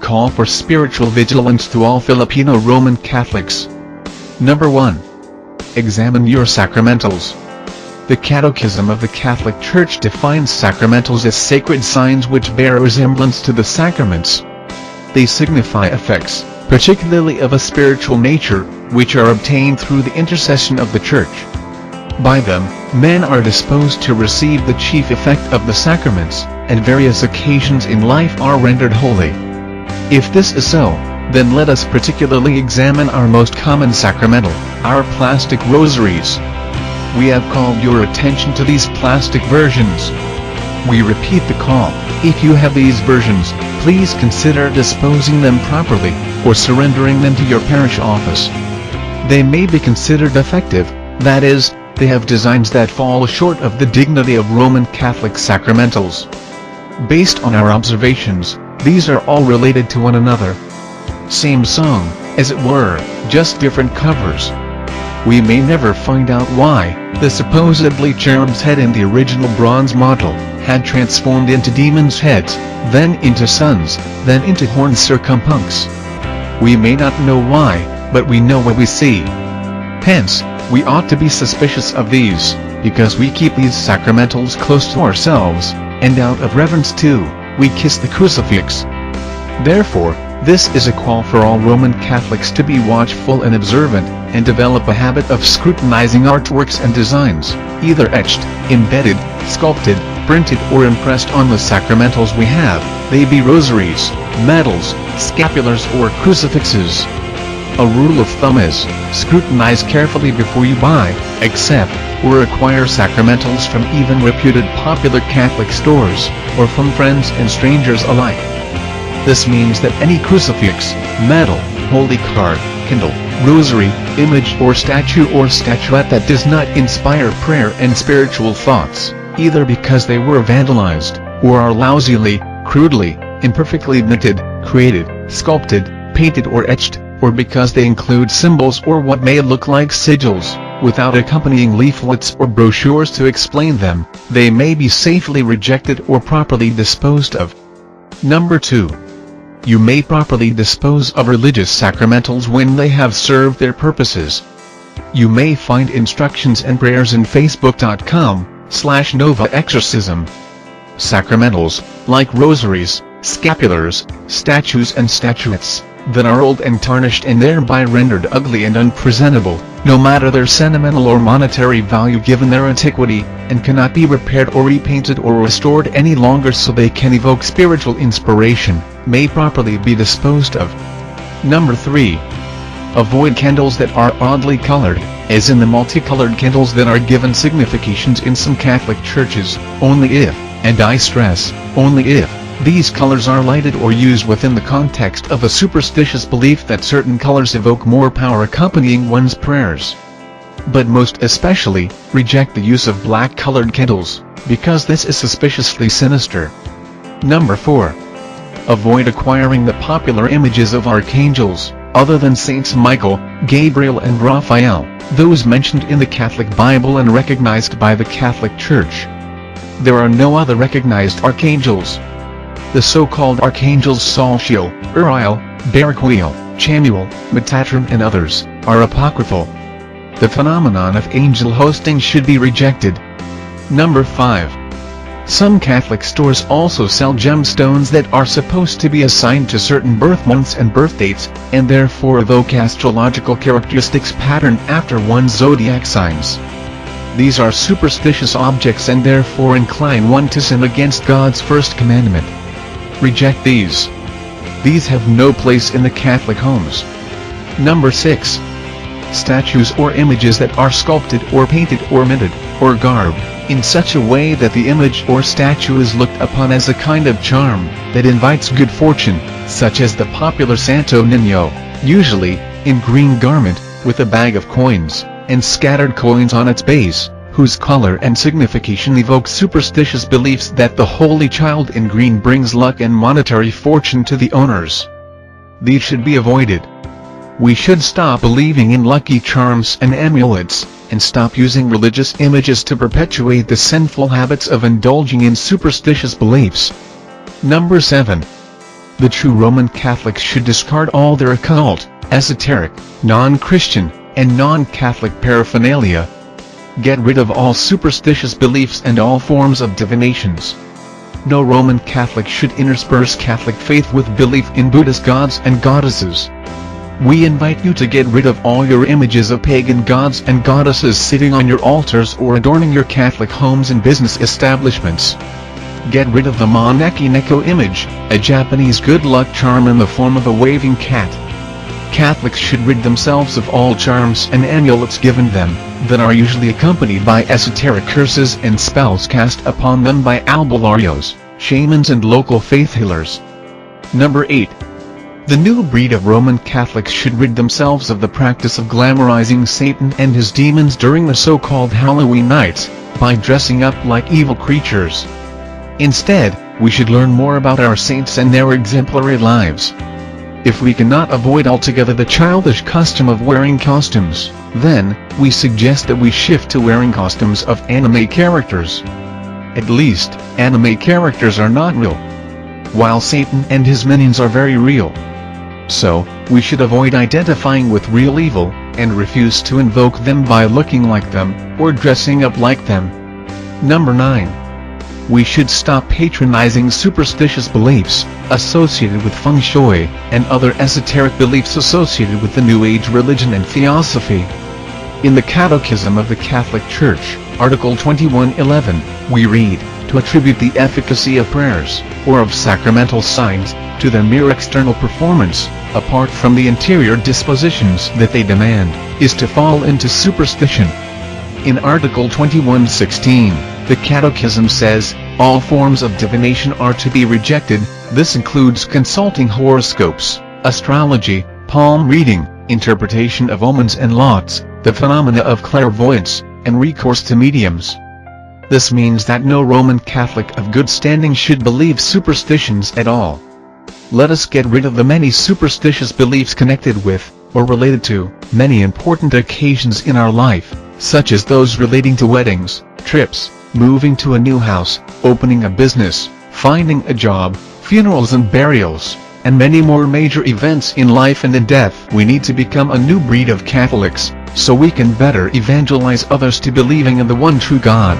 call for spiritual vigilance to all Filipino Roman Catholics. Number 1. Examine your sacramentals. The Catechism of the Catholic Church defines sacramentals as sacred signs which bear a resemblance to the sacraments. They signify effects, particularly of a spiritual nature, which are obtained through the intercession of the Church. By them, men are disposed to receive the chief effect of the sacraments, and various occasions in life are rendered holy. If this is so, then let us particularly examine our most common sacramental, our plastic rosaries. We have called your attention to these plastic versions. We repeat the call: if you have these versions, please consider disposing them properly, or surrendering them to your parish office. They may be considered defective, that is, they have designs that fall short of the dignity of Roman Catholic sacramentals. Based on our observations, these are all related to one another. Same song, as it were, just different covers. We may never find out why the supposedly cherub's head in the original bronze model had transformed into demons' heads, then into suns, then into horned circumpuncs. We may not know why, but we know what we see. Hence, we ought to be suspicious of these, because we keep these sacramentals close to ourselves, and out of reverence too, we kiss the crucifix. Therefore, this is a call for all Roman Catholics to be watchful and observant, and develop a habit of scrutinizing artworks and designs, either etched, embedded, sculpted, printed or impressed on the sacramentals we have, they be rosaries, medals, scapulars or crucifixes. A rule of thumb is, scrutinize carefully before you buy, accept, or acquire sacramentals from even reputed popular Catholic stores, or from friends and strangers alike. This means that any crucifix, medal, holy card, candle, rosary, image or statuette that does not inspire prayer and spiritual thoughts, either because they were vandalized, or are lousily, crudely, imperfectly knitted, created, sculpted, painted or etched, or because they include symbols or what may look like sigils, without accompanying leaflets or brochures to explain them, they may be safely rejected or properly disposed of. Number 2. You may properly dispose of religious sacramentals when they have served their purposes. You may find instructions and prayers in facebook.com/novaexorcism. Sacramentals, like rosaries, scapulars, statues and statuettes, that are old and tarnished and thereby rendered ugly and unpresentable, no matter their sentimental or monetary value given their antiquity, and cannot be repaired or repainted or restored any longer so they can evoke spiritual inspiration, may properly be disposed of. Number 3. Avoid candles that are oddly colored, as in the multicolored candles that are given significations in some Catholic churches, only if, and I stress, only if, these colors are lighted or used within the context of a superstitious belief that certain colors evoke more power accompanying one's prayers. But most especially, reject the use of black-colored candles, because this is suspiciously sinister. Number 4. Avoid acquiring the popular images of archangels, other than Saints Michael, Gabriel and Raphael, those mentioned in the Catholic Bible and recognized by the Catholic Church. There are no other recognized archangels. The so-called archangels Saulchiel, Uriel, Baraquiel, Chamuel, Metatron and others, are apocryphal. The phenomenon of angel hosting should be rejected. Number 5. Some Catholic stores also sell gemstones that are supposed to be assigned to certain birth months and birth dates, and therefore evoke astrological characteristics patterned after one's zodiac signs. These are superstitious objects and therefore incline one to sin against God's first commandment. Reject these. These have no place in the Catholic homes. Number 6. Statues or images that are sculpted or painted or minted, or garbed, in such a way that the image or statue is looked upon as a kind of charm, that invites good fortune, such as the popular Santo Niño, usually, in green garment, with a bag of coins, and scattered coins on its base, whose color and signification evoke superstitious beliefs that the Holy Child in green brings luck and monetary fortune to the owners. These should be avoided. We should stop believing in lucky charms and amulets, and stop using religious images to perpetuate the sinful habits of indulging in superstitious beliefs. Number 7. The true Roman Catholics should discard all their occult, esoteric, non-Christian, and non-Catholic paraphernalia. Get rid of all superstitious beliefs and all forms of divinations. No Roman Catholic should intersperse Catholic faith with belief in Buddhist gods and goddesses. We invite you to get rid of all your images of pagan gods and goddesses sitting on your altars or adorning your Catholic homes and business establishments. Get rid of the Moneki Neko image, a Japanese good luck charm in the form of a waving cat. Catholics should rid themselves of all charms and amulets given them, that are usually accompanied by esoteric curses and spells cast upon them by albularios, shamans and local faith healers. Number 8. The new breed of Roman Catholics should rid themselves of the practice of glamorizing Satan and his demons during the so-called Halloween nights, by dressing up like evil creatures. Instead, we should learn more about our saints and their exemplary lives. If we cannot avoid altogether the childish custom of wearing costumes, then, we suggest that we shift to wearing costumes of anime characters. At least, anime characters are not real, while Satan and his minions are very real. So, we should avoid identifying with real evil, and refuse to invoke them by looking like them, or dressing up like them. Number 9. We should stop patronizing superstitious beliefs associated with feng shui, and other esoteric beliefs associated with the New Age religion and theosophy. In the Catechism of the Catholic Church, Article 21:11, we read, to attribute the efficacy of prayers, or of sacramental signs, to their mere external performance, apart from the interior dispositions that they demand, is to fall into superstition. In Article 21:16, the Catechism says, all forms of divination are to be rejected. This includes consulting horoscopes, astrology, palm reading, interpretation of omens and lots, the phenomena of clairvoyance, and recourse to mediums. This means that no Roman Catholic of good standing should believe superstitions at all. Let us get rid of the many superstitious beliefs connected with, or related to, many important occasions in our life, such as those relating to weddings, trips, moving to a new house, opening a business, finding a job, funerals and burials, and many more major events in life and in death. We need to become a new breed of Catholics, so we can better evangelize others to believing in the one true God.